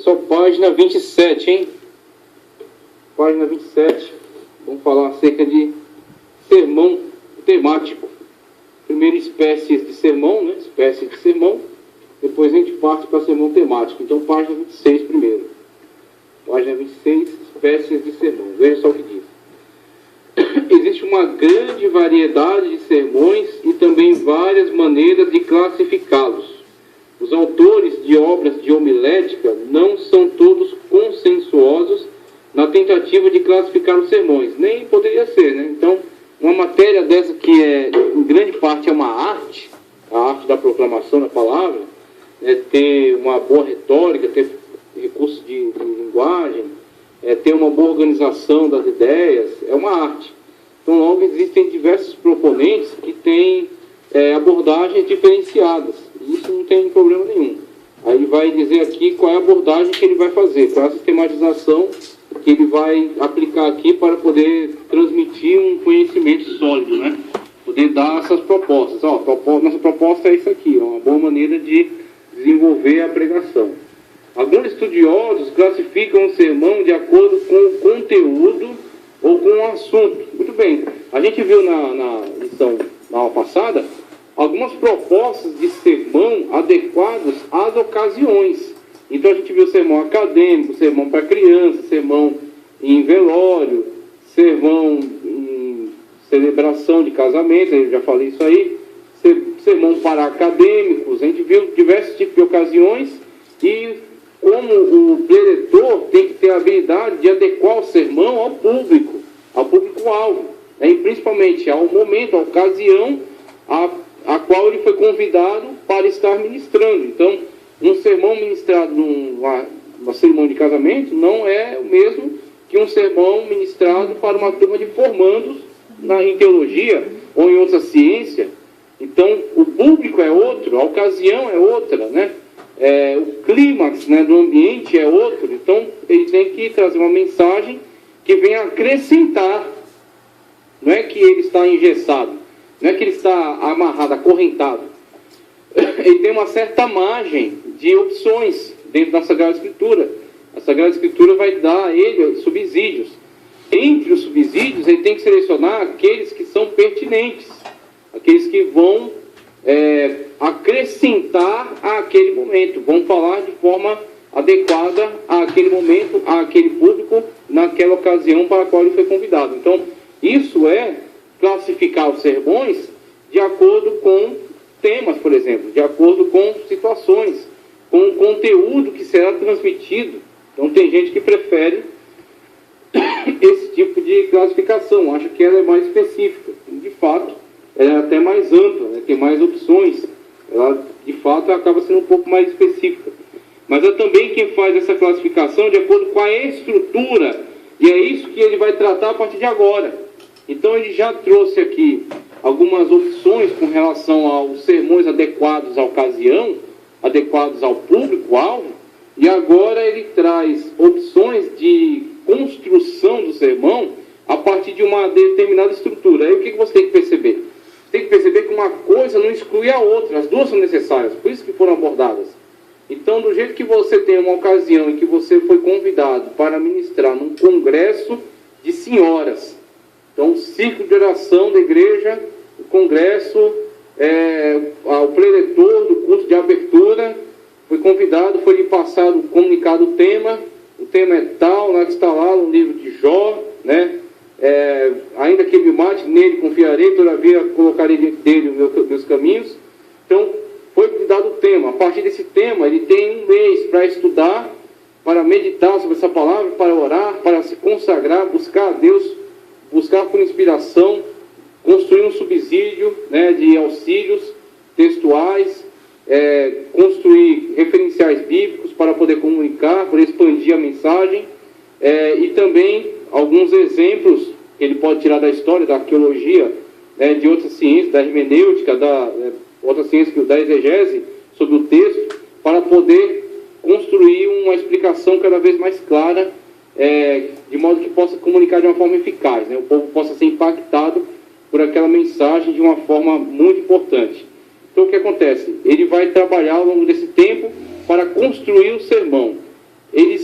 Pessoal, página 27, hein? Página 27. Vamos falar acerca de sermão temático. Primeiro, espécies de sermão, né? Espécies de sermão. Depois a gente parte para sermão temático. Então, página 26 primeiro. Página 26, espécies de sermão. Veja só o que diz. Existe uma grande variedade de sermões e também várias maneiras de classificá-los. Os autores de obras de homilética não são todos consensuosos na tentativa de classificar os sermões. Nem poderia ser, né? Então, uma matéria dessa que em grande parte é uma arte, a arte da proclamação da palavra, ter uma boa retórica, ter recursos de linguagem, ter uma boa organização das ideias, é uma arte. Então, logo, existem diversos proponentes que têm abordagens diferenciadas. Isso não tem problema nenhum. Aí ele vai dizer aqui qual é a abordagem que ele vai fazer, qual é a sistematização que ele vai aplicar aqui para poder transmitir um conhecimento sólido, né? Poder dar essas propostas. Nossa proposta é isso aqui, uma boa maneira de desenvolver a pregação. Alguns estudiosos classificam o sermão de acordo com o conteúdo ou com o assunto. Muito bem, a gente viu na lição na aula passada algumas propostas de sermão adequadas às ocasiões. Então a gente viu sermão acadêmico, sermão para criança, sermão em velório, sermão em celebração de casamento, eu já falei isso aí, sermão para acadêmicos. A gente viu diversos tipos de ocasiões e como o preletor tem que ter a habilidade de adequar o sermão ao público-alvo, e principalmente ao momento, à ocasião a qual ele foi convidado para estar ministrando. Então, um sermão ministrado numa cerimônia de casamento não é o mesmo que um sermão ministrado para uma turma de formandos em teologia ou em outra ciência. Então, o público é outro, a ocasião é outra, né? O clímax, né, do ambiente é outro. Então, ele tem que trazer uma mensagem que venha acrescentar. Não é que ele está engessado, não é que ele está amarrado, acorrentado. Ele tem uma certa margem de opções dentro da Sagrada Escritura. A Sagrada Escritura vai dar a ele subsídios. Entre os subsídios, ele tem que selecionar aqueles que são pertinentes, aqueles que vão acrescentar àquele momento, vão falar de forma adequada àquele momento, àquele público, naquela ocasião para a qual ele foi convidado. Então, isso é classificar os sermões de acordo com temas, por exemplo, de acordo com situações, com o conteúdo que será transmitido. Então, tem gente que prefere esse tipo de classificação, acha que ela é mais específica. De fato, ela é até mais ampla, né? Tem mais opções. Ela, de fato, acaba sendo um pouco mais específica. Mas é também quem faz essa classificação de acordo com a estrutura, e é isso que ele vai tratar a partir de agora. Então, ele já trouxe aqui algumas opções com relação aos sermões adequados à ocasião, adequados ao público-alvo, e agora ele traz opções de construção do sermão a partir de uma determinada estrutura. Aí o que você tem que perceber? Você tem que perceber que uma coisa não exclui a outra, as duas são necessárias, por isso que foram abordadas. Então, do jeito que você tem uma ocasião em que você foi convidado para ministrar num congresso de senhoras, então, o círculo de oração da igreja, o congresso, o preletor do culto de abertura foi convidado, foi lhe passado, comunicado o tema é tal, lá está lá no livro de Jó, né? Ainda que me mate, nele confiarei, todavia colocarei diante dele os meus caminhos. Então, foi dado o tema. A partir desse tema, ele tem um mês para estudar, para meditar sobre essa palavra, para orar, para se consagrar, buscar a Deus, buscar por inspiração, construir um subsídio, né, de auxílios textuais, construir referenciais bíblicos para poder comunicar, para expandir a mensagem, e também alguns exemplos que ele pode tirar da história, da arqueologia, de outras ciências, da hermenêutica, outras ciências da exegese sobre o texto, para poder construir uma explicação cada vez mais clara, de modo que possa comunicar de uma forma eficaz, né? O povo possa ser impactado por aquela mensagem de uma forma muito importante. Então, o que acontece? Ele vai trabalhar ao longo desse tempo para construir o sermão. ele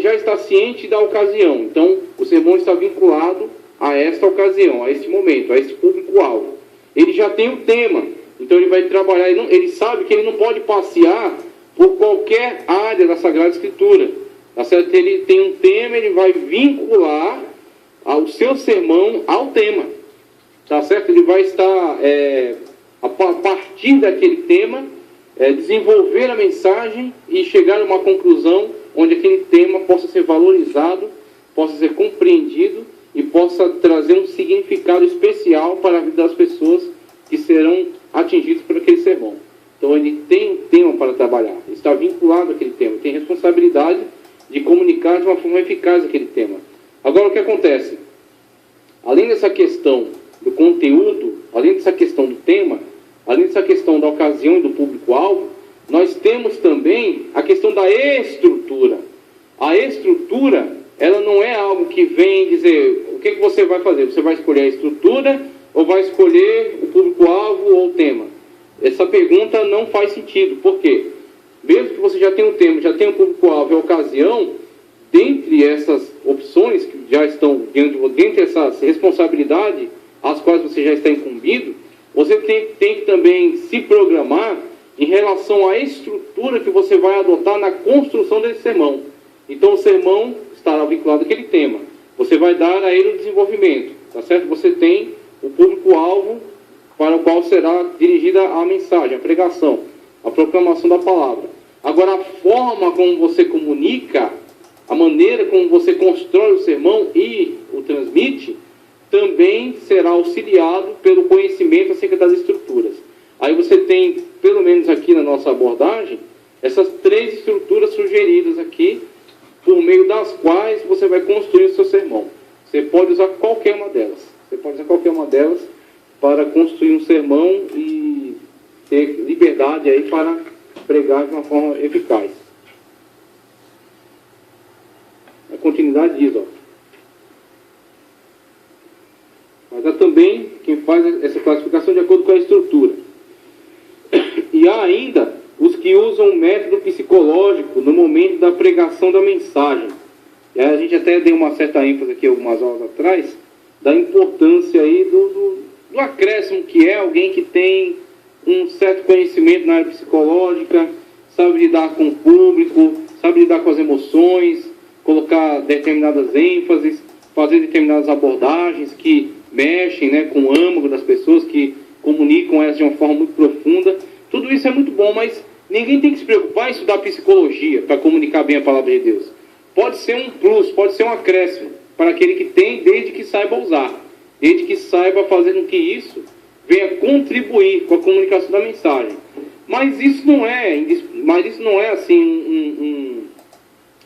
já está ciente da ocasião. Então, o sermão está vinculado a esta ocasião, a este momento, a este público-alvo. Ele já tem o tema, então ele vai trabalhar, ele sabe que ele não pode passear por qualquer área da Sagrada Escritura. Tá certo? Ele tem um tema, ele vai vincular o seu sermão ao tema. Tá certo? Ele vai estar, a partir daquele tema, desenvolver a mensagem e chegar a uma conclusão onde aquele tema possa ser valorizado, possa ser compreendido e possa trazer um significado especial para a vida das pessoas que serão atingidas por aquele sermão. Então ele tem um tema para trabalhar, está vinculado àquele tema, tem responsabilidade de comunicar de uma forma eficaz aquele tema. Agora, o que acontece? Além dessa questão do conteúdo, além dessa questão do tema, além dessa questão da ocasião e do público-alvo, nós temos também a questão da estrutura. A estrutura, ela não é algo que vem dizer o que você vai fazer. Você vai escolher a estrutura ou vai escolher o público-alvo ou o tema? Essa pergunta não faz sentido. Por quê? Mesmo que você já tenha um tema, já tenha um público-alvo e a ocasião, dentre essas opções que já estão dentre essas responsabilidades às quais você já está incumbido, você tem que também se programar em relação à estrutura que você vai adotar na construção desse sermão. Então o sermão estará vinculado àquele tema. Você vai dar a ele o desenvolvimento, tá certo? Você tem o público-alvo para o qual será dirigida a mensagem, a pregação, a proclamação da palavra. Agora, a forma como você comunica, a maneira como você constrói o sermão e o transmite, também será auxiliado pelo conhecimento acerca das estruturas. Aí você tem, pelo menos aqui na nossa abordagem, essas 3 estruturas sugeridas aqui, por meio das quais você vai construir o seu sermão. Você pode usar qualquer uma delas. Você pode usar qualquer uma delas para construir um sermão e ter liberdade aí para pregar de uma forma eficaz. A continuidade diz, mas há também quem faz essa classificação de acordo com a estrutura. E há ainda os que usam o método psicológico no momento da pregação da mensagem. E aí a gente até deu uma certa ênfase aqui algumas aulas atrás, da importância aí do acréscimo que é alguém que tem um certo conhecimento na área psicológica, sabe lidar com o público, sabe lidar com as emoções, colocar determinadas ênfases, fazer determinadas abordagens que mexem, né, com o âmago das pessoas, que comunicam elas de uma forma muito profunda. Tudo isso é muito bom, mas ninguém tem que se preocupar em estudar psicologia para comunicar bem a palavra de Deus. Pode ser um plus, pode ser um acréscimo para aquele que tem, desde que saiba usar, desde que saiba fazer com que isso venha contribuir com a comunicação da mensagem. Mas isso não é assim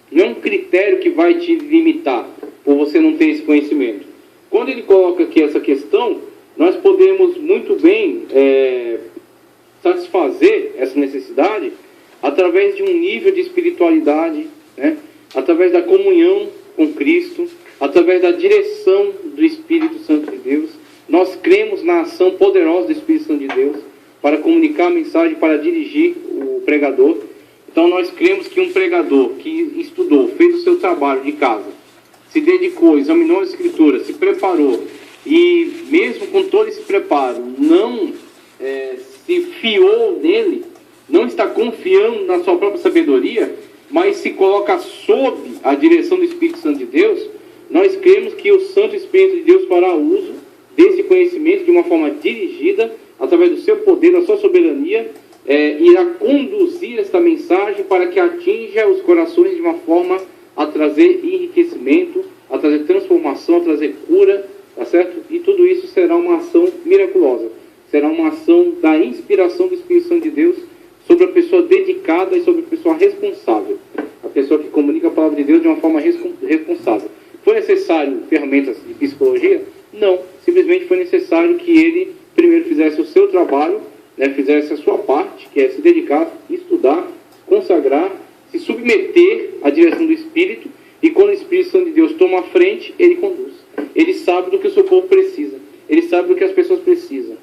não é um critério que vai te limitar por você não ter esse conhecimento. Quando ele coloca aqui essa questão, nós podemos muito bem satisfazer essa necessidade através de um nível de espiritualidade, né? Através da comunhão com Cristo, através da direção do Espírito Santo de Deus. Nós cremos na ação poderosa do Espírito Santo de Deus para comunicar a mensagem, para dirigir o pregador. Então nós cremos que um pregador que estudou, fez o seu trabalho de casa, se dedicou, examinou as Escrituras, se preparou e mesmo com todo esse preparo não se fiou nele, não está confiando na sua própria sabedoria, mas se coloca sob a direção do Espírito Santo de Deus, nós cremos que o Santo Espírito de Deus fará uso desse conhecimento de uma forma dirigida, através do seu poder, da sua soberania, irá conduzir esta mensagem para que atinja os corações de uma forma a trazer enriquecimento, a trazer transformação, a trazer cura, tá certo? E tudo isso será uma ação miraculosa, será uma ação da inspiração do Espírito Santo de Deus sobre a pessoa dedicada e sobre a pessoa responsável, a pessoa que comunica a palavra de Deus de uma forma responsável. Foi necessário ferramentas de psicologia? Não, simplesmente foi necessário que ele primeiro fizesse o seu trabalho, né, fizesse a sua parte, que é se dedicar, estudar, consagrar, se submeter à direção do Espírito, e quando o Espírito Santo de Deus toma a frente, ele conduz. Ele sabe do que o seu povo precisa, ele sabe do que as pessoas precisam,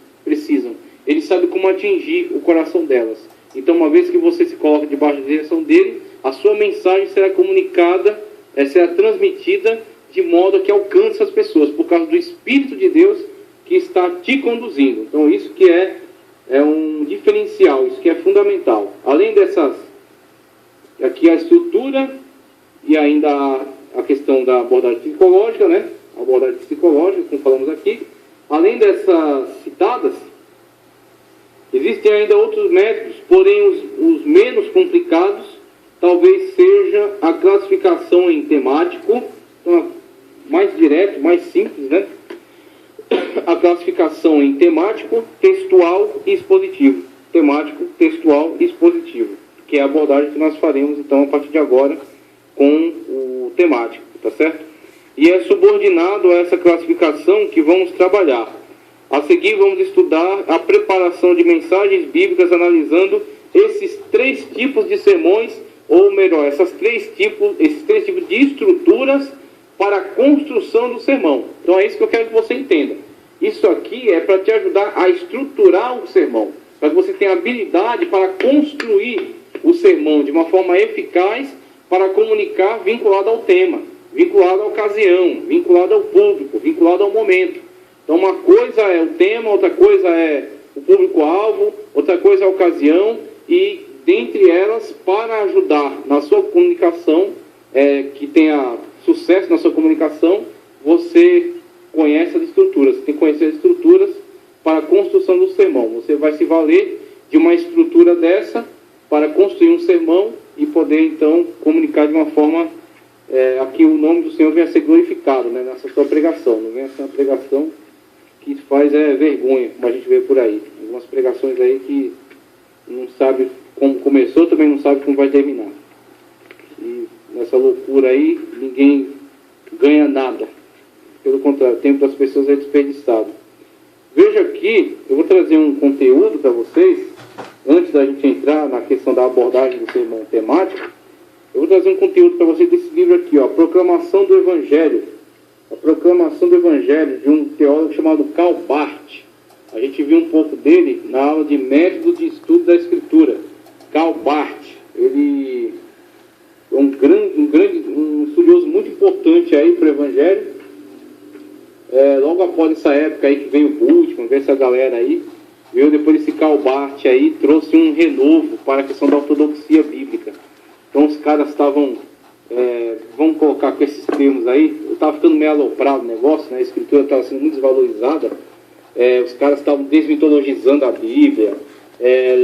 ele sabe como atingir o coração delas. Então, uma vez que você se coloca debaixo da direção dele, a sua mensagem será comunicada, será transmitida de modo que alcance as pessoas, por causa do Espírito de Deus que está te conduzindo. Então isso que é um diferencial, isso que é fundamental. Além dessas, aqui a estrutura e ainda a questão da abordagem psicológica, né? A abordagem psicológica, como falamos aqui. Além dessas citadas, existem ainda outros métodos, porém os menos complicados talvez seja a classificação em temático, então, mais direto, mais simples, né? A classificação em temático, textual e expositivo. Temático, textual e expositivo, que é a abordagem que nós faremos, então, a partir de agora, com o temático, tá certo? E é subordinado a essa classificação que vamos trabalhar. A seguir, vamos estudar a preparação de mensagens bíblicas, analisando esses 3 tipos de sermões, ou melhor, esses três tipos de estruturas para a construção do sermão. Então é isso que eu quero que você entenda. Isso aqui é para te ajudar a estruturar o sermão, para que você tenha habilidade para construir o sermão de uma forma eficaz, para comunicar vinculado ao tema, vinculado à ocasião, vinculado ao público, vinculado ao momento. Então uma coisa é o tema, outra coisa é o público-alvo, outra coisa é a ocasião, e dentre elas, para ajudar na sua comunicação, que tenha sucesso na sua comunicação, você conhece as estruturas. Você tem que conhecer as estruturas para a construção do sermão. Você vai se valer de uma estrutura dessa para construir um sermão e poder, então, comunicar de uma forma aqui o nome do Senhor venha a ser glorificado, né, nessa sua pregação. Não venha a ser uma pregação que faz vergonha, como a gente vê por aí. Algumas pregações aí que não sabe como começou, também não sabe como vai terminar. E nessa loucura aí, ninguém ganha nada. Pelo contrário, o tempo das pessoas é desperdiçado. Veja aqui, eu vou trazer um conteúdo para vocês, antes da gente entrar na questão da abordagem do sermão temático. Eu vou trazer um conteúdo para vocês desse livro aqui, ó, Proclamação do Evangelho. A Proclamação do Evangelho, de um teólogo chamado Karl Barth. A gente viu um pouco dele na aula de método de estudo da Escritura. Karl Barth, ele é um estudioso muito importante aí para o Evangelho. Logo após essa época aí que veio o Bultmann, veio essa galera aí, veio depois esse Karl Barth aí, trouxe um renovo para a questão da ortodoxia bíblica. Então os caras estavam, vamos colocar com esses termos aí, eu estava ficando meio aloprado o negócio, né? A Escritura estava sendo muito desvalorizada, os caras estavam desmitologizando a Bíblia,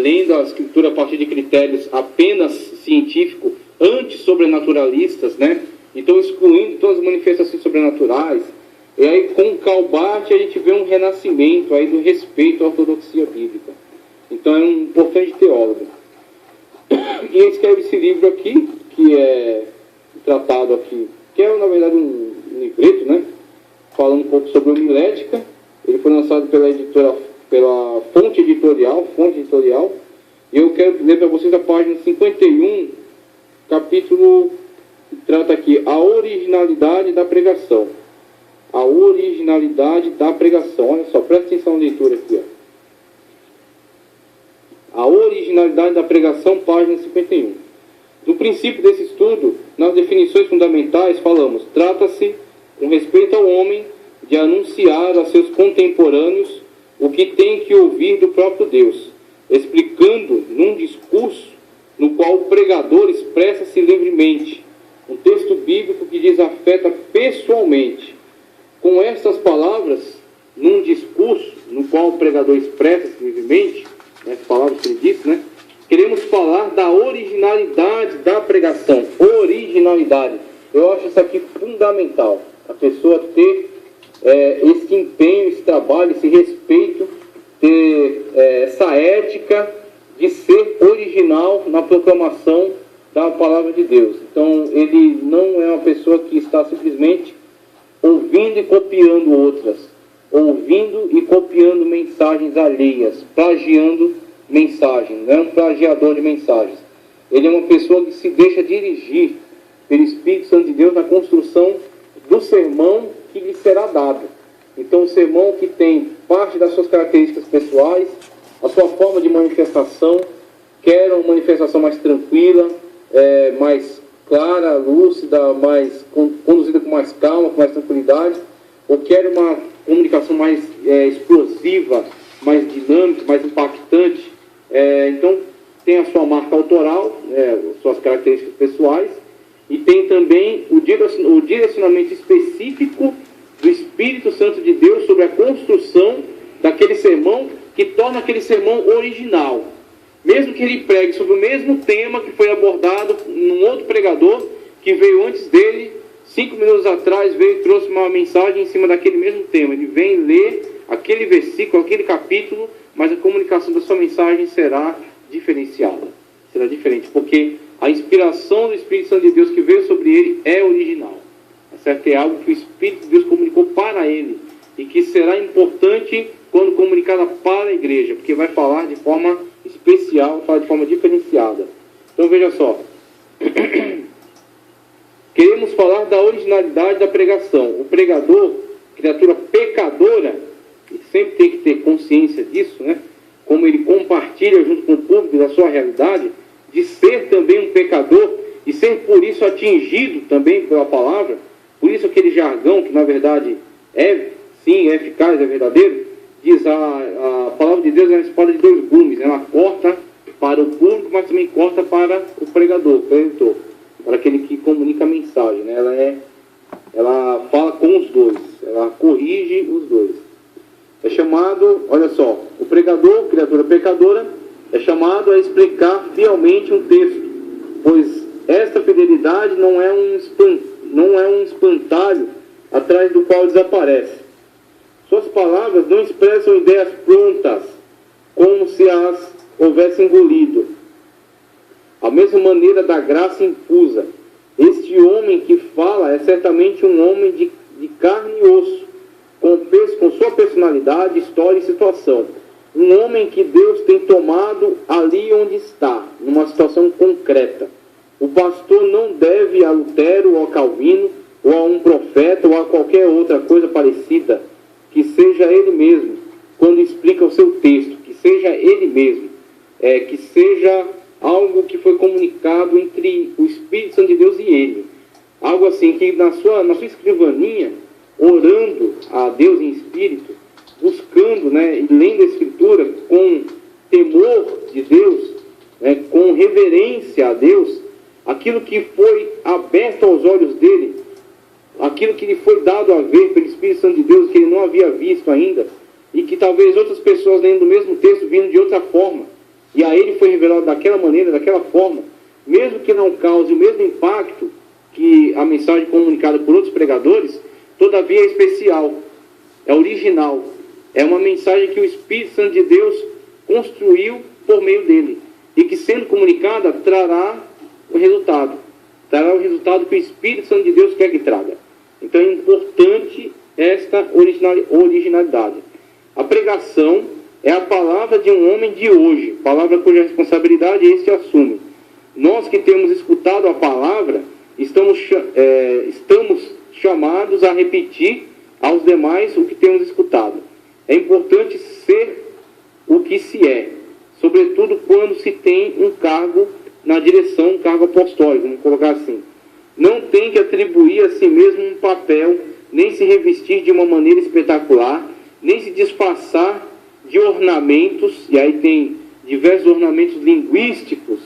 lendo a Escritura a partir de critérios apenas científicos, anti-sobrenaturalistas, né? Então excluindo todas as manifestações sobrenaturais. E aí com o Karl Barth a gente vê um renascimento aí do respeito à ortodoxia bíblica. Então é um importante teólogo. E ele escreve esse livro aqui, que é tratado aqui, que é na verdade um livreto, né? Falando um pouco sobre homilética. Ele foi lançado pela editora, pela Fonte Editorial. E eu quero ler para vocês a página 51, capítulo que trata aqui a originalidade da pregação. A originalidade da pregação. Olha só, presta atenção na leitura aqui, ó. A originalidade da pregação, página 51. No princípio desse estudo, nas definições fundamentais, falamos: trata-se, com respeito ao homem, de anunciar a seus contemporâneos o que tem que ouvir do próprio Deus, explicando num discurso no qual o pregador expressa-se livremente, um texto bíblico que desafeta pessoalmente. Com estas palavras, num discurso no qual o pregador expressa-se livremente, as palavras que ele disse, né? Queremos falar da originalidade da pregação. Originalidade. Eu acho isso aqui fundamental. A pessoa ter esse empenho, esse trabalho, esse respeito, ter essa ética de ser original na proclamação da palavra de Deus. Então, ele não é uma pessoa que está simplesmente ouvindo e copiando outras, ouvindo e copiando mensagens alheias, plagiando mensagens, não é um plagiador de mensagens. Ele é uma pessoa que se deixa dirigir pelo Espírito Santo de Deus na construção do sermão que lhe será dado. Então, o sermão que tem parte das suas características pessoais, a sua forma de manifestação, quer uma manifestação mais tranquila, mais clara, lúcida, mais conduzida com mais calma, com mais tranquilidade, ou quer uma comunicação mais explosiva, mais dinâmica, mais impactante. Então, tem a sua marca autoral, suas características pessoais, e tem também o direcionamento específico do Espírito Santo de Deus sobre a construção daquele sermão, que torna aquele sermão original. Mesmo que ele pregue sobre o mesmo tema que foi abordado num outro pregador que veio antes dele, 5 minutos atrás, veio e trouxe uma mensagem em cima daquele mesmo tema. Ele vem ler aquele versículo, aquele capítulo, mas a comunicação da sua mensagem será diferenciada. Será diferente, porque a inspiração do Espírito Santo de Deus que veio sobre ele é original. Certo? É algo que o Espírito de Deus comunicou para ele e que será importante quando comunicada para a igreja, porque vai falar de forma especial, falar de forma diferenciada. Então veja só. Queremos falar da originalidade da pregação. O pregador, criatura pecadora, e sempre tem que ter consciência disso, né? Como ele compartilha junto com o público da sua realidade, de ser também um pecador e ser por isso atingido também pela palavra. Por isso aquele jargão que na verdade sim, é eficaz, é verdadeiro, diz a palavra de Deus é uma espada de 2 gumes, ela corta para o público, mas também corta para o pregador, para aquele que comunica a mensagem, né? Ela fala com os dois, ela corrige os dois. É chamado, olha só, o pregador, criatura pecadora, é chamado a explicar fielmente um texto, pois esta fidelidade não é um espantalho atrás do qual desaparece. Suas palavras não expressam ideias prontas, como se as houvesse engolido. A mesma maneira da graça infusa. Este homem que fala é certamente um homem de carne e osso, com sua personalidade, história e situação. Um homem que Deus tem tomado ali onde está, numa situação concreta. O pastor não deve a Lutero ou a Calvino, ou a um profeta, ou a qualquer outra coisa parecida, que seja ele mesmo, quando explica o seu texto, que seja ele mesmo, que seja algo que foi comunicado entre o Espírito Santo de Deus e ele. Algo assim, que na sua escrivaninha, orando a Deus em espírito, buscando, né, e lendo a Escritura com temor de Deus, né, com reverência a Deus, aquilo que foi aberto aos olhos dele, aquilo que lhe foi dado a ver pelo Espírito Santo de Deus, que ele não havia visto ainda, e que talvez outras pessoas lendo o mesmo texto vindo de outra forma, e a ele foi revelado daquela maneira, daquela forma, mesmo que não cause o mesmo impacto que a mensagem comunicada por outros pregadores, todavia é especial, é original, é uma mensagem que o Espírito Santo de Deus construiu por meio dele, e que sendo comunicada trará o resultado que o Espírito Santo de Deus quer que traga. Então é importante esta originalidade. A pregação é a palavra de um homem de hoje, palavra cuja responsabilidade este assume. Nós que temos escutado a palavra, estamos chamados a repetir aos demais o que temos escutado. É importante ser o que se é, sobretudo quando se tem um cargo na direção, um cargo apostólico, vamos colocar assim. Não tem que atribuir a si mesmo um papel, nem se revestir de uma maneira espetacular, nem se disfarçar de ornamentos, e aí tem diversos ornamentos linguísticos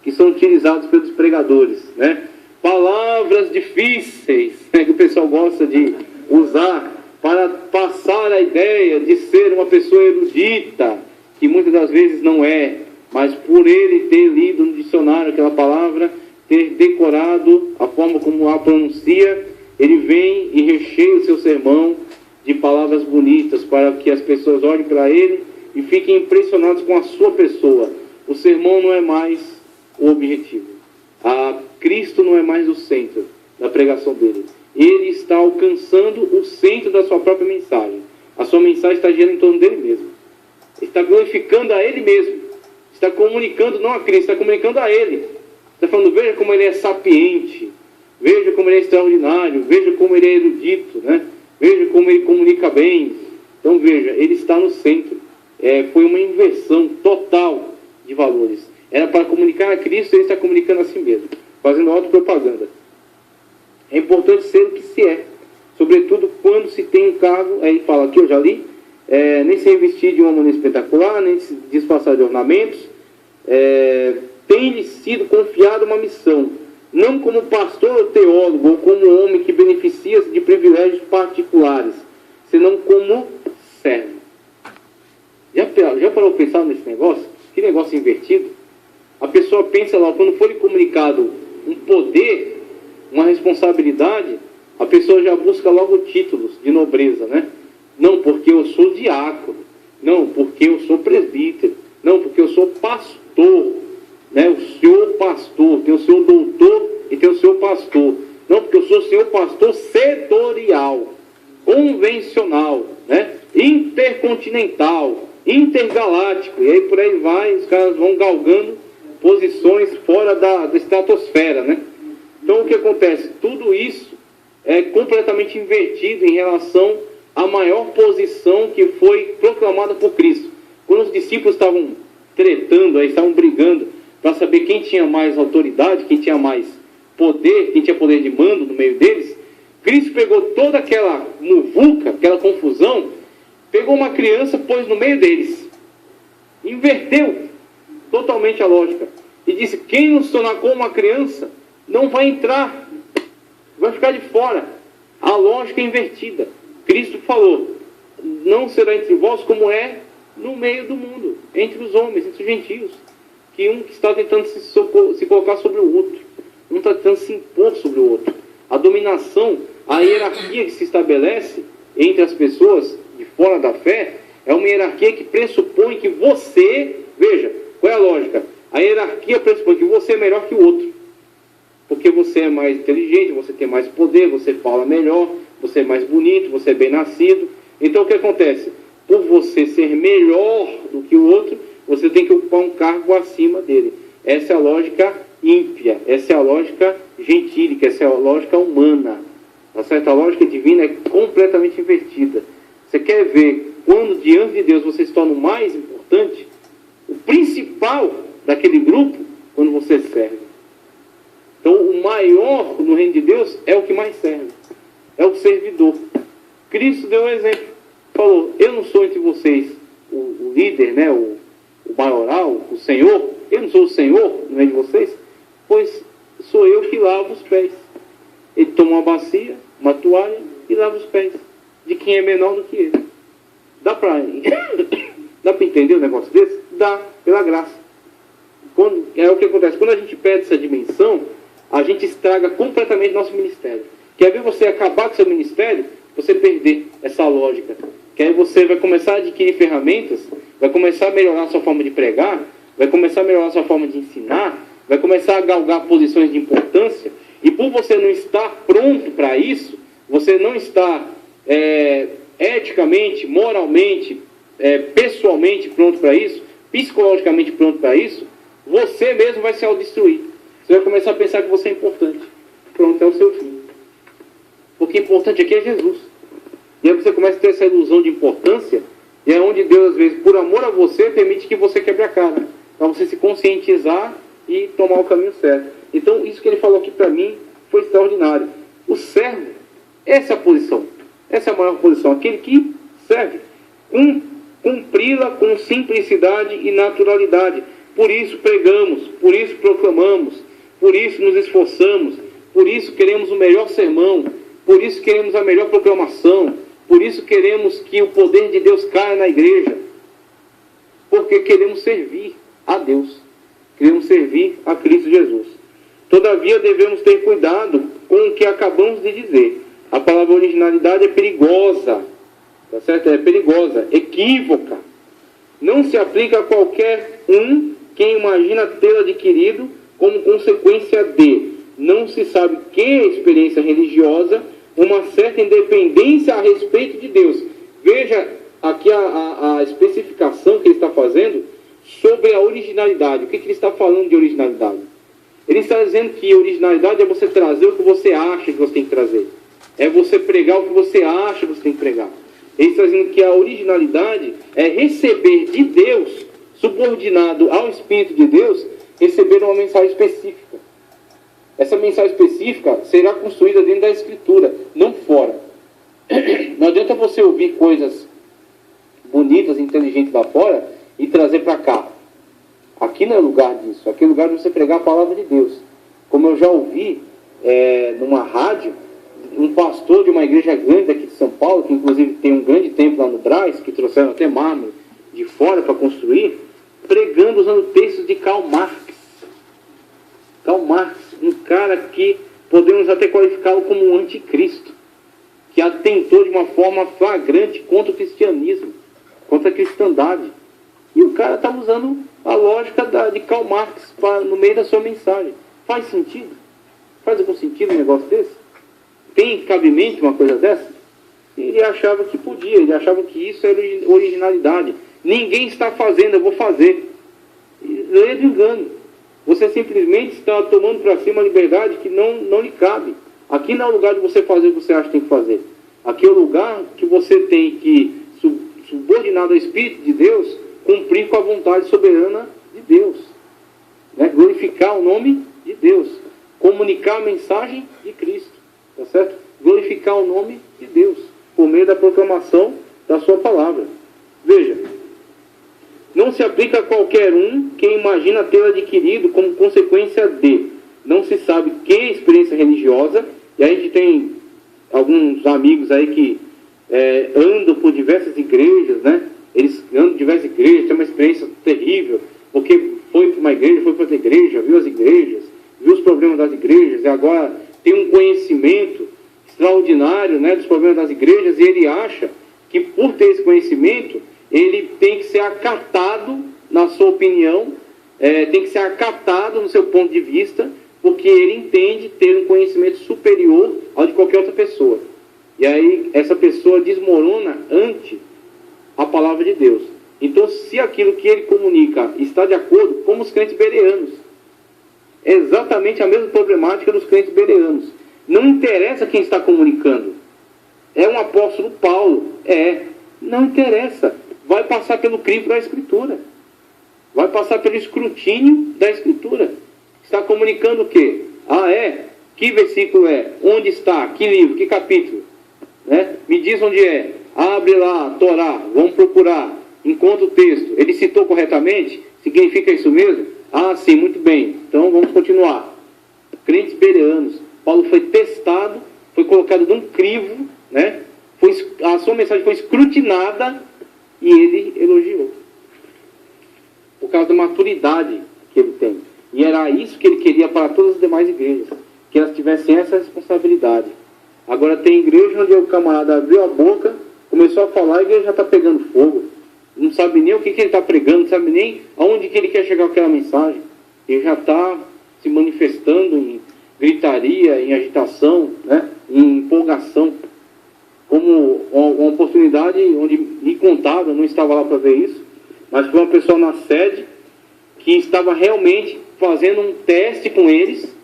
que são utilizados pelos pregadores, né? Palavras difíceis, né, que o pessoal gosta de usar para passar a ideia de ser uma pessoa erudita, que muitas das vezes não é, mas por ele ter lido no dicionário aquela palavra, ter decorado a forma como a pronuncia, ele vem e recheia o seu sermão de palavras bonitas para que as pessoas olhem para ele e fiquem impressionados com a sua pessoa. O sermão não é mais o objetivo. Cristo não é mais o centro da pregação dele. Ele está alcançando o centro da sua própria mensagem. A sua mensagem está girando em torno dele mesmo. Está glorificando a ele mesmo. Está comunicando não a Cristo, está comunicando a ele. Está falando, veja como ele é sapiente, veja como ele é extraordinário, veja como ele é erudito, né? Veja como ele comunica bem. Então veja, ele está no centro. Foi uma inversão total de valores. Era para comunicar a Cristo, ele está comunicando a si mesmo, fazendo autopropaganda. É importante ser o que se é, sobretudo quando se tem um cargo, aí fala aqui, eu já li, nem se vestir de uma maneira espetacular, nem se disfarçar de ornamentos, tem-lhe sido confiada uma missão, não como pastor ou teólogo, ou como homem que beneficia-se de privilégios particulares, senão como servo. Já parou para pensar nesse negócio? Que negócio invertido. A pessoa pensa lá, quando for comunicado um poder, uma responsabilidade, a pessoa já busca logo títulos de nobreza, né? Não, porque eu sou diácono. Não, porque eu sou presbítero. Não, porque eu sou pastor. Né? O senhor pastor, tem o senhor doutor e tem o senhor pastor. Não, porque eu sou o senhor pastor setorial, convencional, né? Intercontinental, intergaláctico. E aí por aí vai, os caras vão galgando posições fora da estratosfera, né? Então o que acontece? Tudo isso é completamente invertido em relação à maior posição que foi proclamada por Cristo. Quando os discípulos estavam tretando, aí, estavam brigando para saber quem tinha mais autoridade, quem tinha mais poder, quem tinha poder de mando no meio deles, Cristo pegou toda aquela muvuca, aquela confusão, pegou uma criança, pôs no meio deles, inverteu totalmente a lógica e disse: quem não se tornar como uma criança não vai entrar, vai ficar de fora. A lógica é invertida. Cristo falou: não será entre vós como é no meio do mundo, entre os homens, entre os gentios, que um que está tentando se colocar sobre o outro, um está tentando se impor sobre o outro. A dominação, a hierarquia que se estabelece entre as pessoas de fora da fé é uma hierarquia que pressupõe que você, veja, qual é a lógica? A hierarquia pressupõe que você é melhor que o outro, porque você é mais inteligente, você tem mais poder, você fala melhor, você é mais bonito, você é bem nascido. Então o que acontece? Por você ser melhor do que o outro, você tem que ocupar um cargo acima dele. Essa é a lógica ímpia, essa é a lógica gentílica, essa é a lógica humana. Tá certo? A lógica divina é completamente invertida. Você quer ver quando diante de Deus você se torna o mais importante, o principal daquele grupo, quando você serve. Então o maior no reino de Deus é o que mais serve, é o servidor. Cristo deu um exemplo, falou: eu não sou entre vocês o líder, né, o maioral, o senhor, eu não sou o senhor no meio de vocês, pois sou eu que lavo os pés. Ele toma uma bacia, uma toalha e lava os pés de quem é menor do que ele. Dá para entender um negócio desse? Dá, pela graça. É o que acontece, quando a gente perde essa dimensão, a gente estraga completamente nosso ministério. Quer ver você acabar com seu ministério? Você perder essa lógica. Que aí você vai começar a adquirir ferramentas, vai começar a melhorar a sua forma de pregar, vai começar a melhorar a sua forma de ensinar, vai começar a galgar posições de importância, e por você não estar pronto para isso, você não está eticamente, moralmente, pessoalmente pronto para isso, psicologicamente pronto para isso, você mesmo vai se autodestruir. Você vai começar a pensar que você é importante. Pronto, é o seu fim. Porque importante aqui é Jesus. E aí você começa a ter essa ilusão de importância, e é onde Deus, às vezes, por amor a você, permite que você quebre a cara, para você se conscientizar e tomar o caminho certo. Então, isso que ele falou aqui para mim foi extraordinário. O servo, essa é a posição. Essa é a maior posição. Aquele que serve. Cumpri-la com simplicidade e naturalidade. Por isso pregamos, por isso proclamamos, por isso nos esforçamos, por isso queremos o melhor sermão, por isso queremos a melhor proclamação, por isso queremos que o poder de Deus caia na igreja, porque queremos servir a Deus, queremos servir a Cristo Jesus. Todavia devemos ter cuidado com o que acabamos de dizer. A palavra originalidade é perigosa, tá certo? É perigosa, equívoca. Não se aplica a qualquer um quem imagina tê-lo adquirido como consequência de, não se sabe que experiência religiosa, uma certa independência a respeito de Deus. Veja aqui a especificação que ele está fazendo sobre a originalidade. O que ele está falando de originalidade? Ele está dizendo que originalidade é você trazer o que você acha que você tem que trazer. É você pregar o que você acha que você tem que pregar. Ele está dizendo que a originalidade é receber de Deus, subordinado ao Espírito de Deus, receberam uma mensagem específica. Essa mensagem específica será construída dentro da Escritura, não fora. Não adianta você ouvir coisas bonitas, inteligentes lá fora e trazer para cá. Aqui não é lugar disso. Aqui é lugar de você pregar a palavra de Deus. Como eu já ouvi numa rádio, um pastor de uma igreja grande aqui de São Paulo, que inclusive tem um grande templo lá no Brás, que trouxeram até mármore de fora para construir, pregando usando textos de Karl Marx. Karl Marx, um cara que podemos até qualificá-lo como um anticristo, que atentou de uma forma flagrante contra o cristianismo, contra a cristandade. E o cara estava usando a lógica de Karl Marx no meio da sua mensagem. Faz sentido? Faz algum sentido um negócio desse? Tem cabimento uma coisa dessa? Ele achava que podia, ele achava que isso era originalidade. Ninguém está fazendo, eu vou fazer. Leia de engano. Você simplesmente está tomando para si uma liberdade que não lhe cabe. Aqui não é o lugar de você fazer o que você acha que tem que fazer. Aqui é o lugar que você tem que, subordinado ao Espírito de Deus, cumprir com a vontade soberana de Deus. Né? Glorificar o nome de Deus. Comunicar a mensagem de Cristo. Tá certo? Glorificar o nome de Deus por meio da proclamação da sua palavra. Veja, não se aplica a qualquer um que imagina tê-lo adquirido como consequência de não se sabe que experiência religiosa, e a gente tem alguns amigos aí que andam por diversas igrejas, né? Eles andam por diversas igrejas, tem uma experiência terrível, porque foi para uma igreja, foi para outra igreja, viu as igrejas, viu os problemas das igrejas, e agora tem um conhecimento extraordinário, né, dos problemas das igrejas, e ele acha que por ter esse conhecimento, ele tem que ser acatado na sua opinião, tem que ser acatado no seu ponto de vista, porque ele entende ter um conhecimento superior ao de qualquer outra pessoa. E aí essa pessoa desmorona ante a palavra de Deus. Então, se aquilo que ele comunica está de acordo, como os crentes bereanos, é exatamente a mesma problemática dos crentes bereanos. Não interessa quem está comunicando. É um apóstolo Paulo. Não interessa. Vai passar pelo crivo da Escritura. Vai passar pelo escrutínio da Escritura. Está comunicando o quê? Que versículo é? Onde está? Que livro? Que capítulo? Né? Me diz onde é. Abre lá a Torá. Vamos procurar. Encontra o texto. Ele citou corretamente? Significa isso mesmo? Sim, muito bem. Então vamos continuar. Crentes bereanos. Paulo foi testado, foi colocado num crivo, né? A sua mensagem foi escrutinada e ele elogiou. Por causa da maturidade que ele tem. E era isso que ele queria para todas as demais igrejas. Que elas tivessem essa responsabilidade. Agora tem igreja onde o camarada abriu a boca, começou a falar, a igreja já está pegando fogo. Não sabe nem o que ele está pregando, não sabe nem aonde que ele quer chegar com aquela mensagem. Ele já está se manifestando em gritaria, em agitação, né? Em empolgação. Como uma oportunidade onde me contaram, não estava lá para ver isso, mas foi uma pessoa na sede que estava realmente fazendo um teste com eles,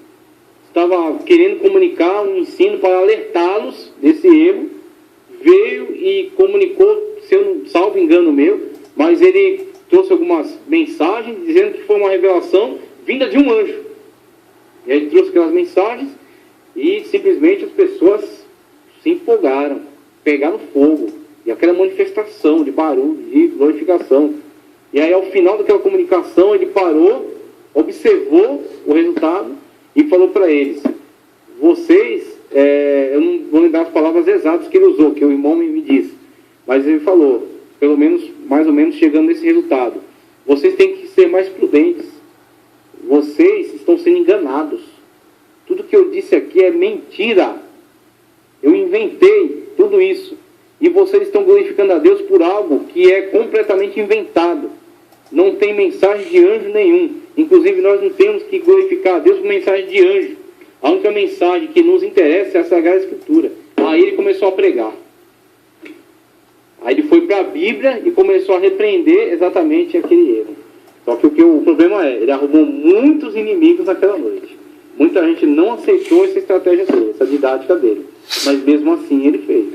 estava querendo comunicar um ensino para alertá-los desse erro, veio e comunicou, se eu não salvo engano meu, mas ele trouxe algumas mensagens dizendo que foi uma revelação vinda de um anjo. E aí ele trouxe aquelas mensagens e simplesmente as pessoas se empolgaram, pegaram fogo, e aquela manifestação de barulho, de glorificação. E aí ao final daquela comunicação ele parou, observou o resultado e falou para eles: vocês, eu não vou lembrar as palavras exatas que ele usou, que o irmão me disse, mas ele falou, pelo menos, mais ou menos chegando nesse resultado: vocês têm que ser mais prudentes, vocês estão sendo enganados, tudo que eu disse aqui é mentira, eu inventei tudo isso, e vocês estão glorificando a Deus por algo que é completamente inventado, não tem mensagem de anjo nenhum. Inclusive nós não temos que glorificar a Deus por mensagem de anjo. A única mensagem que nos interessa é a Sagrada Escritura. Aí ele começou a pregar. Aí ele foi para a Bíblia e começou a repreender exatamente aquele erro. Só que o problema ele arrumou muitos inimigos naquela noite. Muita gente não aceitou essa estratégia dele, essa didática dele. Mas mesmo assim ele fez.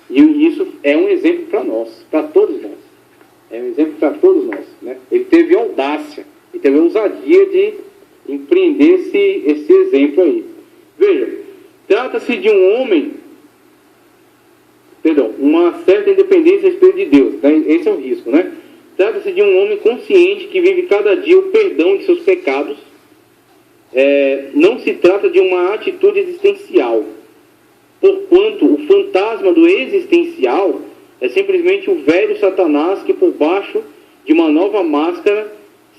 E isso é um exemplo para nós, para todos nós. É um exemplo para todos nós. Né? Ele teve audácia. Ele teve a ousadia de empreender esse exemplo aí. Veja, trata-se de um homem, uma certa independência a respeito de Deus, né? Esse é o risco, né? Trata-se de um homem consciente que vive cada dia o perdão de seus pecados. Não se trata de uma atitude existencial, porquanto o fantasma do existencial é simplesmente o velho Satanás que, por baixo de uma nova máscara,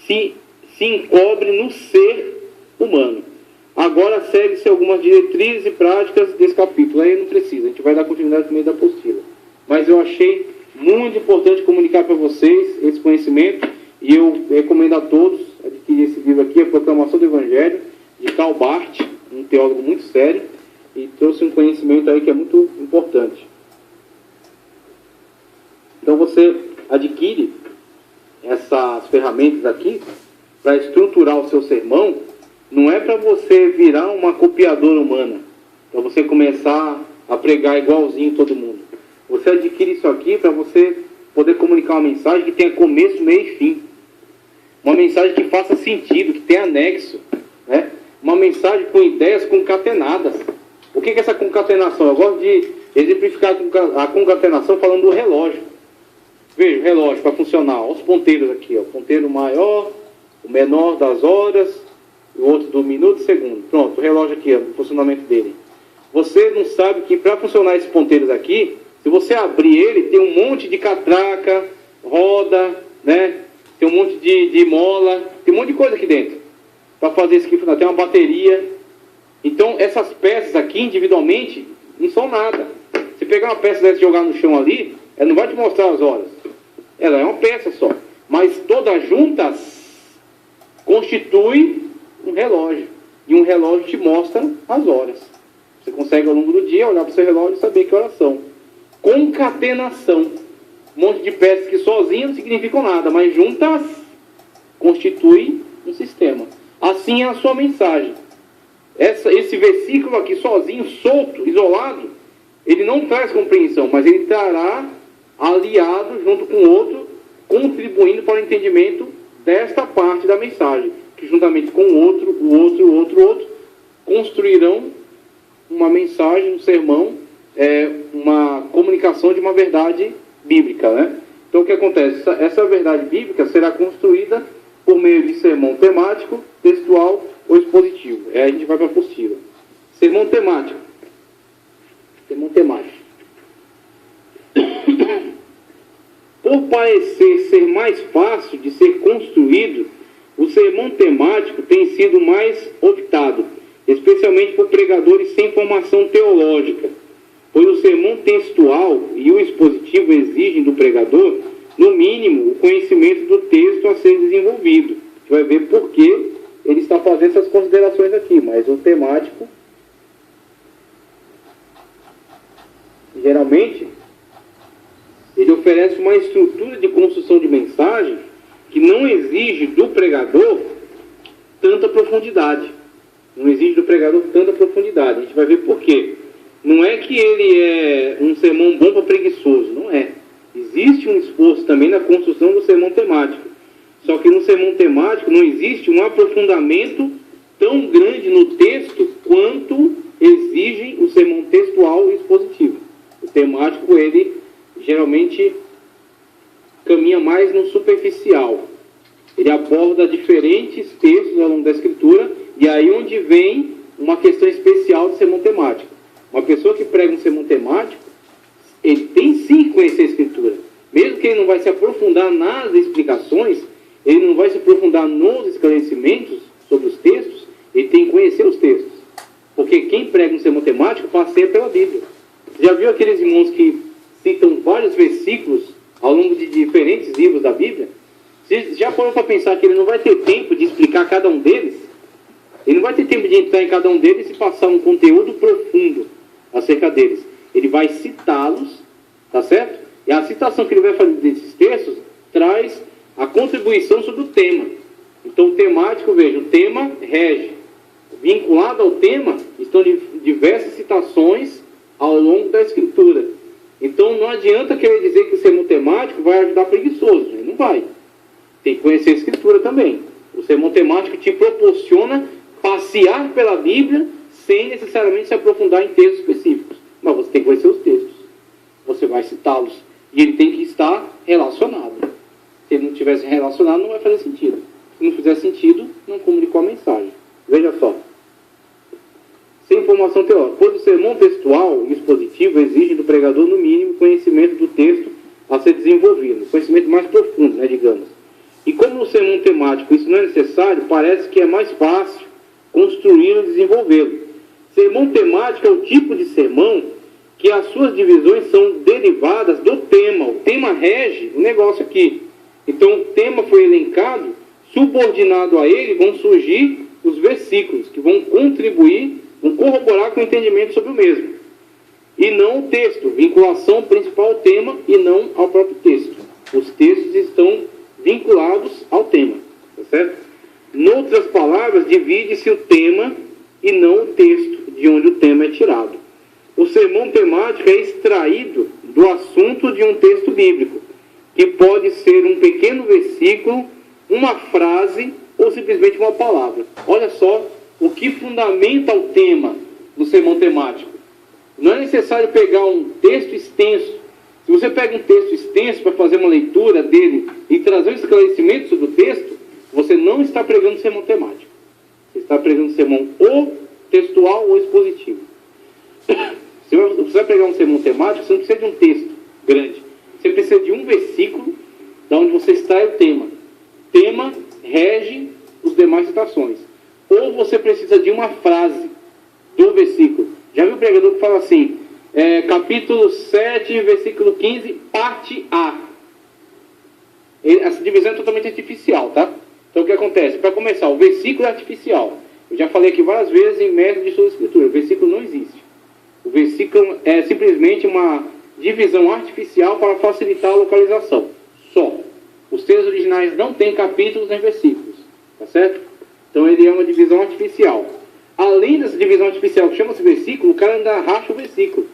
se encobre no ser humano. Agora segue-se algumas diretrizes e práticas desse capítulo. Aí não precisa, a gente vai dar continuidade no meio da apostila. Mas eu achei muito importante comunicar para vocês esse conhecimento, e eu recomendo a todos adquirir esse livro aqui, A Proclamação do Evangelho, de Karl Barth, um teólogo muito sério, e trouxe um conhecimento aí que é muito importante. Então você adquire essas ferramentas aqui para estruturar o seu sermão. Não é para você virar uma copiadora humana, para você começar a pregar igualzinho todo mundo. Você adquire isso aqui para você poder comunicar uma mensagem que tenha começo, meio e fim. Uma mensagem que faça sentido, que tenha anexo, né? Uma mensagem com ideias concatenadas. O que é essa concatenação? Eu gosto de exemplificar a concatenação falando do relógio. Veja, o relógio para funcionar, olha os ponteiros aqui, ó. O ponteiro maior, o menor das horas, o outro do minuto e segundo. Pronto, o relógio aqui, ó, o funcionamento dele. Você não sabe que para funcionar esses ponteiros aqui, se você abrir ele, tem um monte de catraca, roda, né? Tem um monte de mola, tem um monte de coisa aqui dentro para fazer isso aqui funcionar. Tem uma bateria. Então, essas peças aqui, individualmente, não são nada. Se pegar uma peça dessa e jogar no chão ali, ela não vai te mostrar as horas. Ela é uma peça só. Mas todas juntas constitui um relógio. E um relógio te mostra as horas. Você consegue, ao longo do dia, olhar para o seu relógio e saber que horas são. Concatenação. Um monte de peças que sozinhas não significam nada, mas juntas constitui um sistema. Assim é a sua mensagem. Esse versículo aqui sozinho, solto, isolado, ele não traz compreensão, mas ele estará aliado junto com o outro, contribuindo para o entendimento desta parte da mensagem, que juntamente com o outro, construirão uma mensagem, um sermão, uma comunicação de uma verdade bíblica, né? Então o que acontece? Essa verdade bíblica será construída por meio de sermão temático, textual ou expositivo. A gente vai para a apostila. Sermão temático. Sermão temático. Por parecer ser mais fácil de ser construído, o sermão temático tem sido mais optado, especialmente por pregadores sem formação teológica, pois o sermão textual e o expositivo exigem do pregador, no mínimo, o conhecimento do texto a ser desenvolvido. A gente vai ver por que ele está fazendo essas considerações aqui, mas o temático, geralmente, ele oferece uma estrutura de construção de mensagem que não exige do pregador tanta profundidade. Não exige do pregador tanta profundidade. A gente vai ver por quê. Não é que ele é um sermão bom para preguiçoso, não é. Existe um esforço também na construção do sermão temático. Só que no sermão temático não existe um aprofundamento tão grande no texto quanto exigem o sermão textual e expositivo. O temático, ele geralmente caminha mais no superficial. Ele aborda diferentes textos ao longo da Escritura, e aí onde vem uma questão especial do sermão temático. Uma pessoa que prega um sermão temático, ele tem sim que conhecer a Escritura. Mesmo que ele não vai se aprofundar nas explicações, ele não vai se aprofundar nos esclarecimentos sobre os textos, ele tem que conhecer os textos. Porque quem prega um sermão temático passeia pela Bíblia. Já viu aqueles irmãos que citam vários versículos ao longo de diferentes livros da Bíblia? Você já parou para pensar que ele não vai ter tempo de explicar cada um deles? Ele não vai ter tempo de entrar em cada um deles e passar um conteúdo profundo acerca deles. Ele vai citá-los, tá certo? E a citação que ele vai fazer desses textos traz a contribuição sobre o tema. Então o temático, veja, o tema rege. Vinculado ao tema estão diversas citações ao longo da Escritura. Então não adianta querer dizer que o sermão temático vai ajudar preguiçoso. Ele não vai. Tem que conhecer a Escritura também. O sermão temático te proporciona passear pela Bíblia sem necessariamente se aprofundar em textos específicos. Mas você tem que conhecer os textos. Você vai citá-los. E ele tem que estar relacionado. Se ele não tivesse relacionado, não vai fazer sentido. Se não fizer sentido, não comunicou a mensagem. Veja só. Sem informação teórica. Pois o sermão textual e expositivo exigem do pregador, no mínimo, conhecimento do texto a ser desenvolvido. Conhecimento mais profundo, né, digamos. E como no sermão temático isso não é necessário, parece que é mais fácil construí-lo e desenvolvê-lo. Sermão temático é o tipo de sermão que as suas divisões são derivadas do tema. O tema rege o negócio aqui. Então o tema foi elencado, subordinado a ele vão surgir os versículos, que vão contribuir, vão corroborar com o entendimento sobre o mesmo. E não o texto, vinculação principal ao tema e não ao próprio texto. Os textos estão vinculados ao tema, tá certo? Noutras palavras, divide-se o tema e não o texto, de onde o tema é tirado. O sermão temático é extraído do assunto de um texto bíblico, que pode ser um pequeno versículo, uma frase ou simplesmente uma palavra. Olha só o que fundamenta o tema do sermão temático. Não é necessário pegar um texto extenso. Se você pega um texto extenso para fazer uma leitura dele e trazer um esclarecimento sobre o texto, você não está pregando sermão temático. Você está pregando sermão ou textual ou expositivo. Se você vai pegar um sermão temático, você não precisa de um texto grande. Você precisa de um versículo da onde você extrai o tema. Tema rege as demais citações. Ou você precisa de uma frase do versículo. Já viu o pregador que fala assim, capítulo 7, versículo 15, parte A. Essa divisão é totalmente artificial, tá? Então o que acontece? Para começar, o versículo é artificial. Eu já falei aqui várias vezes em método de estudo da escritura. O versículo não existe. O versículo é simplesmente uma divisão artificial para facilitar a localização. Só. Os textos originais não têm capítulos nem versículos. Tá certo? Então ele é uma divisão artificial. Além dessa divisão artificial que chama-se versículo, o cara ainda racha o versículo.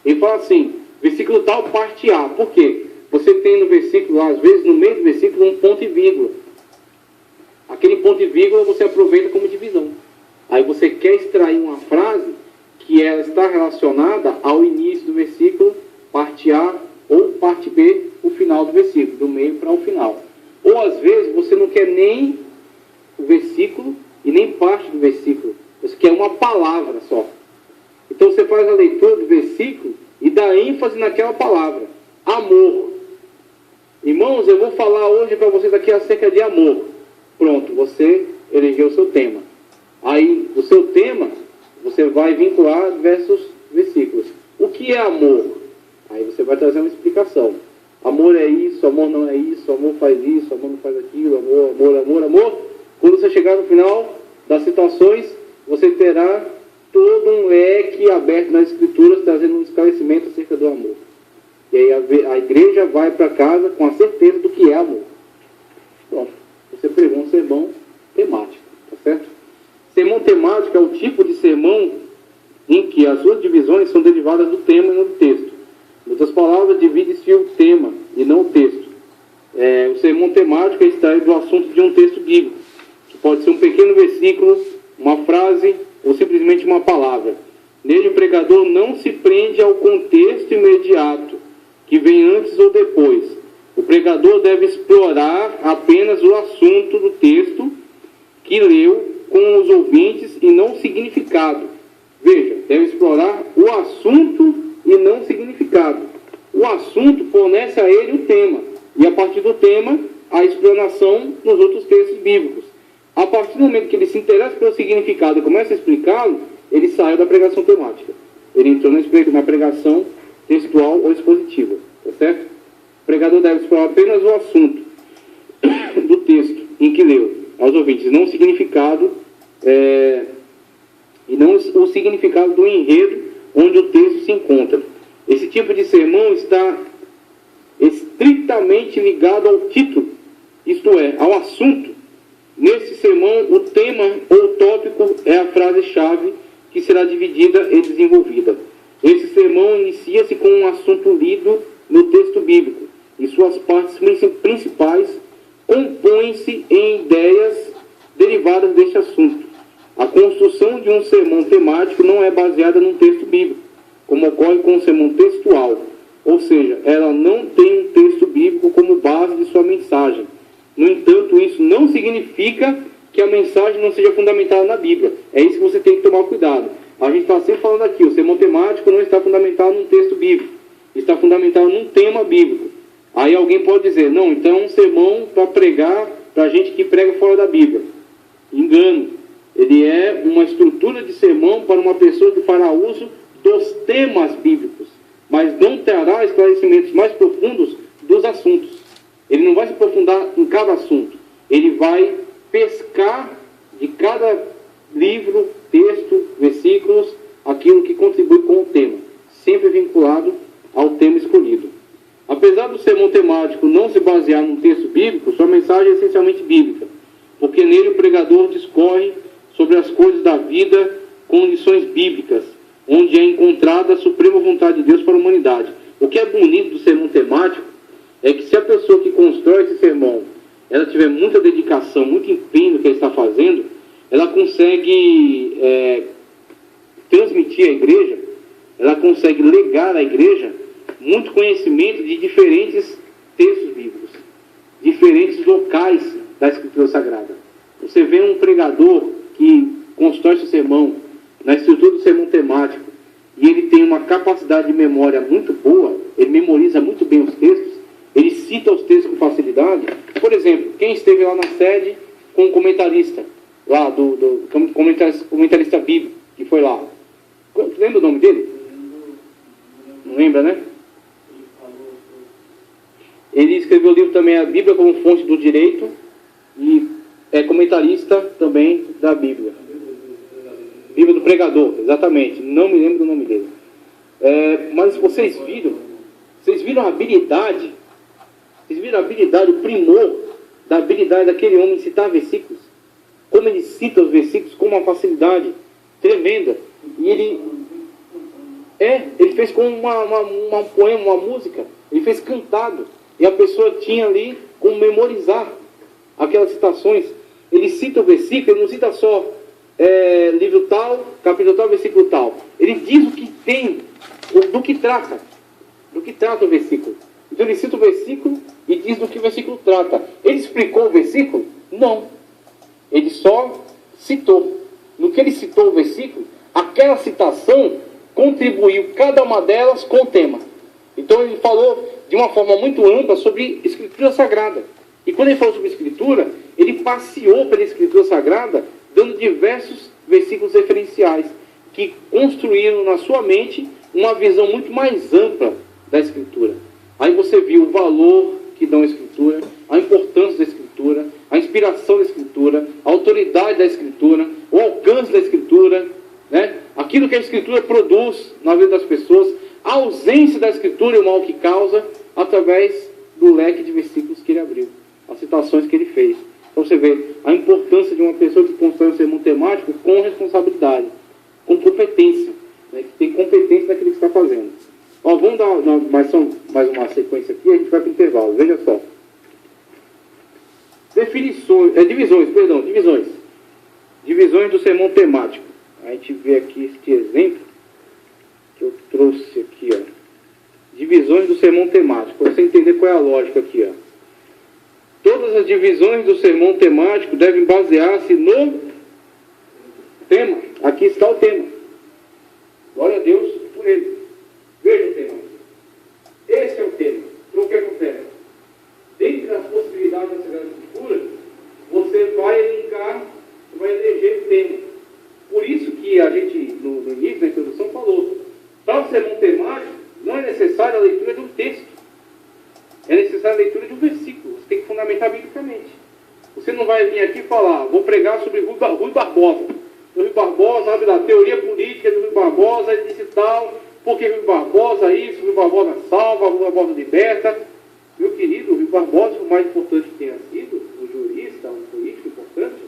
Ele fala assim, versículo tal, parte A. Por quê? Você tem no versículo, às vezes, no meio do versículo, um ponto e vírgula. Aquele ponto e vírgula você aproveita como divisão. Aí você quer extrair uma frase que ela está relacionada ao início do versículo, parte A, ou parte B, o final do versículo, do meio para o final. Ou às vezes você não quer nem o versículo e nem parte do versículo. Você quer uma palavra só. Então você faz a leitura do versículo e dá ênfase naquela palavra. Amor. Irmãos, eu vou falar hoje para vocês aqui acerca de amor. Pronto, você elegeu o seu tema. Aí, o seu tema, você vai vincular diversos versículos. O que é amor? Aí você vai trazer uma explicação. Amor é isso, amor não é isso, amor faz isso, amor não faz aquilo, amor, amor, amor, amor. Quando você chegar no final das citações, você terá todo um leque aberto nas escrituras, trazendo um esclarecimento acerca do amor. E aí a igreja vai para casa com a certeza do que é amor. Pronto, você pregou um sermão temático, tá certo? Sermão temático é o tipo de sermão em que as suas divisões são derivadas do tema e não do texto. Em outras palavras, divide-se o tema e não o texto. O sermão temático é extraído do assunto de um texto bíblico, que pode ser um pequeno versículo, uma frase ou simplesmente uma palavra. Nele o pregador não se prende ao contexto imediato, que vem antes ou depois. O pregador deve explorar apenas o assunto do texto que leu com os ouvintes e não o significado. Veja, deve explorar o assunto e não o significado. O assunto fornece a ele o tema, e a partir do tema, a explanação nos outros textos bíblicos. A partir do momento que ele se interessa pelo significado e começa a explicá-lo, ele sai da pregação temática. Ele entrou na pregação textual ou expositiva, tá certo? O pregador deve explorar apenas o assunto do texto em que leu aos ouvintes, não o significado, e não o significado do enredo onde o texto se encontra. Esse tipo de sermão está estritamente ligado ao título, isto é, ao assunto. Nesse sermão, o tema ou tópico é a frase-chave que será dividida e desenvolvida. Esse sermão inicia-se com um assunto lido no texto bíblico, e suas partes principais compõem-se em ideias derivadas deste assunto. A construção de um sermão temático não é baseada num texto bíblico, como ocorre com o sermão textual, ou seja, ela não tem um texto bíblico como base de sua mensagem. No entanto, isso não significa que a mensagem não seja fundamentada na Bíblia. É isso que você tem que tomar cuidado. A gente está sempre falando aqui, o sermão temático não está fundamentado num texto bíblico, está fundamentado num tema bíblico. Aí alguém pode dizer, não, então é um sermão para pregar, para gente que prega fora da Bíblia. Engano. Ele é uma estrutura de sermão para uma pessoa que fará uso dos temas bíblicos, mas não terá esclarecimentos mais profundos dos assuntos. Ele não vai se aprofundar em cada assunto. Ele vai pescar de cada livro, texto, versículos, aquilo que contribui com o tema, sempre vinculado ao tema escolhido. Apesar do sermão temático não se basear num texto bíblico, sua mensagem é essencialmente bíblica, porque nele o pregador discorre sobre as coisas da vida com lições bíblicas, onde é encontrada a suprema vontade de Deus para a humanidade. O que é bonito do sermão temático é que se a pessoa que constrói esse sermão, ela tiver muita dedicação, muito empenho no que ele está fazendo, ela consegue transmitir à igreja, ela consegue legar à igreja muito conhecimento de diferentes textos bíblicos, diferentes locais da Escritura Sagrada. Você vê um pregador que constrói seu sermão na estrutura do sermão temático e ele tem uma capacidade de memória muito boa, ele memoriza muito bem os textos, ele cita os textos com facilidade. Por exemplo, quem esteve lá na sede com o comentarista, lá do comentarista bíblico, que foi lá. Lembra o nome dele? Não lembra, né? Ele escreveu o livro também, A Bíblia como Fonte do Direito, e é comentarista também da Bíblia. Bíblia do Pregador, exatamente. Não me lembro do nome dele. Mas vocês viram a habilidade, o primor da habilidade daquele homem em citar versículos? Como ele cita os versículos com uma facilidade tremenda. E ele fez com um poema, uma música. Ele fez cantado. E a pessoa tinha ali como memorizar aquelas citações. Ele cita o versículo, ele não cita só livro tal, capítulo tal, versículo tal. Ele diz o que tem, do que trata o versículo. Então ele cita o versículo e diz do que o versículo trata. Ele explicou o versículo? Não. Ele só citou. No que ele citou o versículo, aquela citação contribuiu cada uma delas com o tema. Então ele falou de uma forma muito ampla sobre Escritura Sagrada. E quando ele falou sobre Escritura, ele passeou pela Escritura Sagrada, dando diversos versículos referenciais, que construíram na sua mente uma visão muito mais ampla da Escritura. Aí você viu o valor que dão à Escritura, a importância da Escritura, a inspiração da Escritura, a autoridade da Escritura, o alcance da Escritura, né? Aquilo que a Escritura produz na vida das pessoas, a ausência da Escritura e o mal que causa, através do leque de versículos que ele abriu, as citações que ele fez. Então você vê a importância de uma pessoa que constrói um sermão temático com responsabilidade, com competência, né? Que tem competência naquilo que está fazendo. Ó, vamos dar mais uma sequência aqui, a gente vai para o intervalo. Veja só. Divisões do sermão temático. A gente vê aqui este exemplo que eu trouxe aqui, ó. Divisões do sermão temático, para você entender qual é a lógica aqui, ó. Todas as divisões do sermão temático devem basear-se no tema. Aqui está o tema. Glória a Deus por ele. Veja o tema. Esse é o tema. Então o que acontece? Dentre as possibilidades da Sagrada Escritura, você vai elencar, você vai eleger o tema. Por isso que a gente, no início da introdução, falou, para o sermão temático, não é necessária a leitura de um texto. É necessária a leitura de um versículo. Você tem que fundamentar biblicamente. Você não vai vir aqui falar, vou pregar sobre Rui Barbosa. Rui Barbosa, sabe da teoria política do Rui Barbosa, ele disse tal, porque Rui Barbosa isso, Rui Barbosa salva, Rui Barbosa liberta. Meu querido, Rui Barbosa, o mais importante que tenha sido, um jurista, um político importante,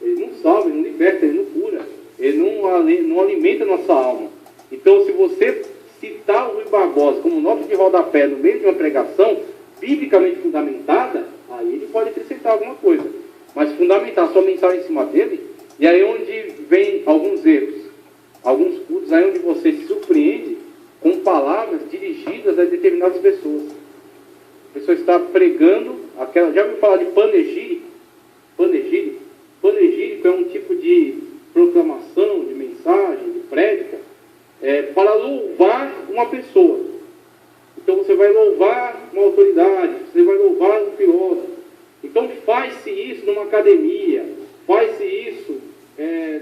ele não salva, ele não liberta, ele não cura, ele não alimenta a nossa alma. Então, se você citar o Rui Barbosa como nota de rodapé no meio de uma pregação biblicamente fundamentada, aí ele pode acrescentar alguma coisa. mas fundamentar a sua mensagem em cima dele, e aí onde vem alguns erros, alguns cultos, aí onde você se surpreende com palavras dirigidas a determinadas pessoas. A pessoa está pregando, já ouviu falar de panegírico? Panegírico é um tipo de proclamação, de mensagem, de prédica, para louvar uma pessoa. Então você vai louvar uma autoridade, você vai louvar um filósofo. Então faz-se isso numa academia, faz-se isso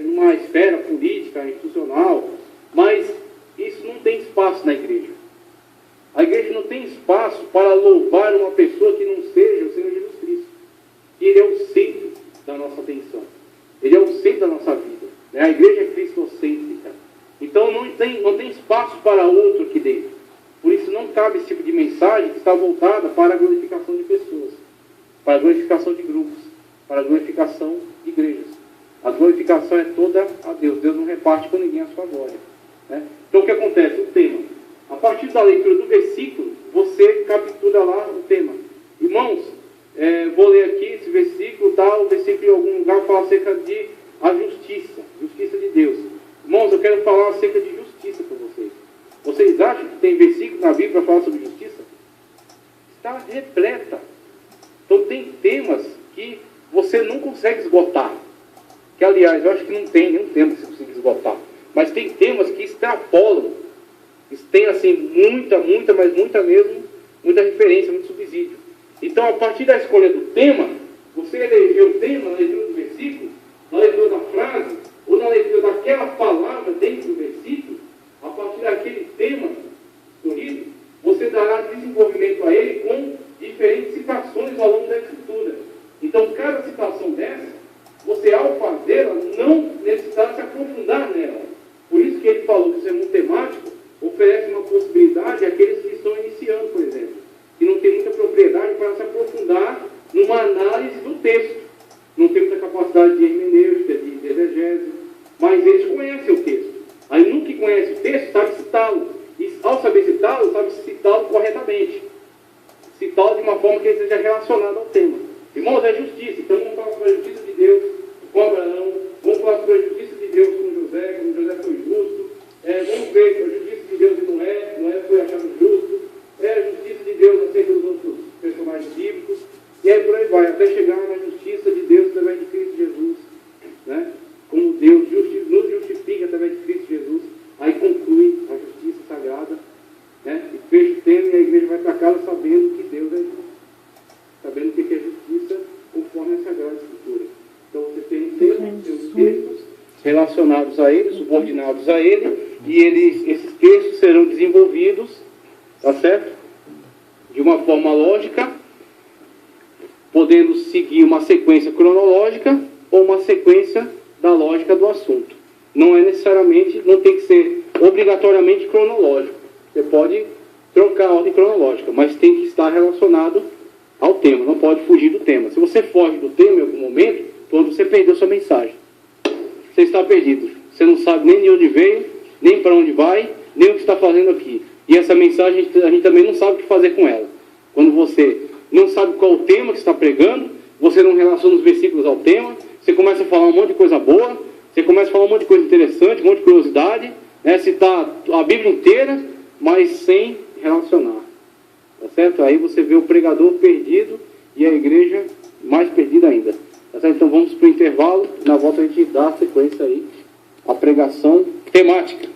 numa esfera política, institucional, mas isso não tem espaço na igreja. A igreja não tem espaço para louvar uma pessoa que não seja o Senhor Jesus Cristo. Ele é o centro da nossa atenção. Ele é o centro da nossa vida. A igreja é cristocêntrica. Então não tem espaço para outro aqui dentro. Por isso não cabe esse tipo de mensagem que está voltada para a glorificação de pessoas, para a glorificação de grupos, para a glorificação de igrejas. A glorificação é toda a Deus. Deus não reparte com ninguém a sua glória. Né? Então o que acontece? O tema. A partir da leitura do versículo, você captura lá o tema. Irmãos, vou ler aqui esse versículo, o versículo em algum lugar fala acerca de a justiça de Deus. Irmãos, eu quero falar acerca de justiça para vocês. Vocês acham que tem versículo na Bíblia para falar sobre justiça? Está repleta. Então tem temas que você não consegue esgotar. Que, aliás, eu acho que não tem nenhum tema que você consiga esgotar. Mas tem temas que extrapolam. Tem, assim, muita mesmo, muita referência, muito subsídio. Então, a partir da escolha do tema, você elegeu o tema na leitura do versículo, na leitura da frase, ou na leitura daquela palavra dentro do versículo, a partir daquele tema escolhido, você dará desenvolvimento a ele com diferentes citações ao longo da Escritura. Então, cada citação dessa, você, ao fazê-la, não necessita se aprofundar nela. Por isso que ele falou que o sermão temático oferece uma possibilidade àqueles que estão iniciando, por exemplo, que não tem muita propriedade para se aprofundar numa análise do texto. Não tem muita capacidade de hermenêutica, de exegese, mas eles conhecem o texto. Aí, no que conhece o texto, sabe citá-lo. E, ao saber citá-lo, sabe citá-lo corretamente. Citá-lo de uma forma que ele seja relacionado ao tema. Irmãos, é justiça. Então, vamos falar sobre a justiça de Deus com Abraão. Vamos falar sobre a justiça de Deus com José, como José foi justo. Vamos ver a justiça de Deus e Noé foi achado justo. A justiça de Deus acerca dos outros personagens bíblicos. E aí por aí vai, até chegar na justiça de Deus através de Cristo Jesus. Né? Como Deus nos justifica através de Cristo Jesus. Aí conclui a justiça sagrada. Né? E fecha o tema e a igreja vai para casa sabendo que Deus é justo. Sabendo o que é justiça conforme a Sagrada Escritura. Então você tem seus textos relacionados a ele, subordinados a ele, e esses textos serão desenvolvidos, tá certo? De uma forma lógica, podendo seguir uma sequência cronológica ou uma sequência da lógica do assunto. Não é necessariamente, não tem que ser obrigatoriamente cronológico. Você pode trocar a ordem cronológica, mas tem que estar relacionado ao tema, não pode fugir do tema. Se você foge do tema em algum momento, quando você perdeu sua mensagem, você está perdido. Você não sabe nem de onde veio, nem para onde vai, nem o que está fazendo aqui. E essa mensagem a gente também não sabe o que fazer com ela. Quando você não sabe qual o tema que está pregando, você não relaciona os versículos ao tema, você começa a falar um monte de coisa boa, você começa a falar um monte de coisa interessante, um monte de curiosidade, né, citar a Bíblia inteira, mas sem relacionar. Tá certo? Aí você vê o pregador perdido e a igreja mais perdida ainda. Tá certo? Então vamos para o intervalo. Na volta a gente dá a sequência aí, a pregação temática.